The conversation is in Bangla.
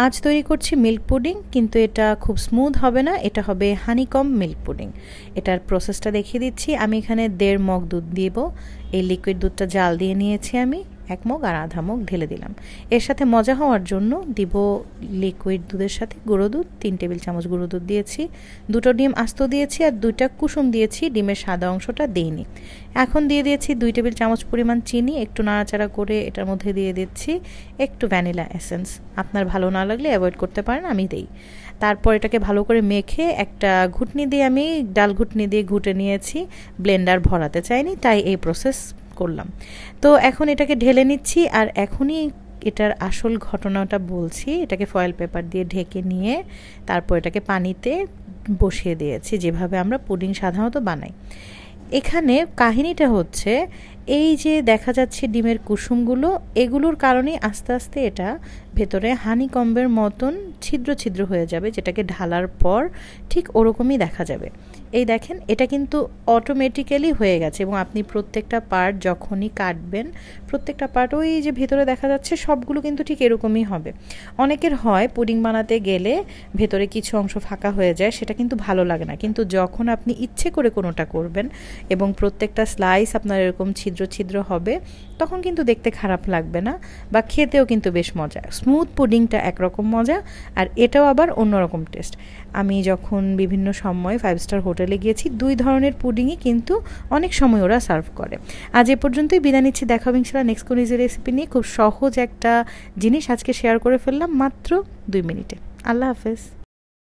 আজ তৈরি করছি মিল্ক পুডিং, কিন্তু এটা খুব স্মুথ হবে না, এটা হবে হানিকম মিল্ক পুডিং। এটার প্রসেসটা দেখিয়ে দিচ্ছি। আমি এখানে 1.5 মগ দুধ দিব। এই লিকুইড দুধটা জাল দিয়ে নিয়েছি আমি, 1 মগ আর আধা মগ ঢেলে দিলাম। এর সাথে মজা হওয়ার জন্য দিব লিকুইড দুধের সাথে গুঁড়ো দুধ, 3 টেবিল চামচ গুঁড়ো দুধ দিয়েছি, 2টো ডিম আস্ত দিয়েছি আর 2টা কুসুম দিয়েছি, ডিমের সাদা অংশটা দেইনি। এখন দিয়ে দিয়েছি 2 টেবিল চামচ পরিমাণ চিনি, একটু নাড়াচাড়া করে এটার মধ্যে দিয়ে দিচ্ছি একটু ভ্যানিলা এসেন্স। আপনার ভালো না লাগলে অ্যাভয়েড করতে পারেন, আমি দেই। তারপর এটাকে ভালো করে মেখে একটা ঘুটনি দিয়ে, আমি ডাল ঘুটনি দিয়ে ঘুটে নিয়েছি, ব্লেন্ডার ভরাতে চাইনি তাই এই প্রসেস করলাম। তো এখন এটাকে ঢেলে নিচ্ছি, আর এখনই এটার আসল ঘটনাটা বলছি। এটাকে ফয়েল পেপার দিয়ে ঢেকে নিয়ে তারপর এটাকে পানিতে বসিয়ে দিয়েছি, যেভাবে আমরা পুডিং সাধারণত বানাই। এখানে কাহিনীটা হচ্ছে এই যে দেখা যাচ্ছে ডিমের কুসুমগুলো, এগুলোর কারণেই আস্তে আস্তে এটা ভেতরে হানিকম্বের মতন ছিদ্র ছিদ্র হয়ে যাবে, যেটাকে ঢালার পর ঠিক ওরকমই দেখা যাবে। এই দেখেন, এটা কিন্তু অটোমেটিক্যালি হয়ে গেছে, এবং আপনি প্রত্যেকটা পার্ট যখনই কাটবেন, প্রত্যেকটা পার্ট ওই যে ভেতরে দেখা যাচ্ছে সবগুলো কিন্তু ঠিক এরকমই হবে। অনেকের হয় পুডিং বানাতে গেলে ভেতরে কিছু অংশ ফাঁকা হয়ে যায়, সেটা কিন্তু ভালো লাগে না। কিন্তু যখন আপনি ইচ্ছে করে কোনোটা করবেন এবং প্রত্যেকটা স্লাইস আপনার এরকম ছিদ্র ছিদ্র হবে, তখন কিন্তু দেখতে খারাপ লাগবে না, বা খেতেও কিন্তু বেশ মজা। স্মুথ পুডিংটা একরকম মজা, আর এটাও আবার অন্যরকম টেস্ট। আমি যখন বিভিন্ন সময় 5 স্টার হোটেলে গিয়েছি, 2 ধরনের পুডিংই কিন্তু অনেক সময় ওরা সার্ভ করে। আজ এ পর্যন্তই, বিদায় নিচ্ছি। দেখা হবে ইনশাআল্লাহ নেক্সট কোনো রেসিপি নিয়ে। খুব সহজ একটা জিনিস আজকে শেয়ার করে ফেললাম মাত্র 2 মিনিটে। আল্লাহ হাফেজ।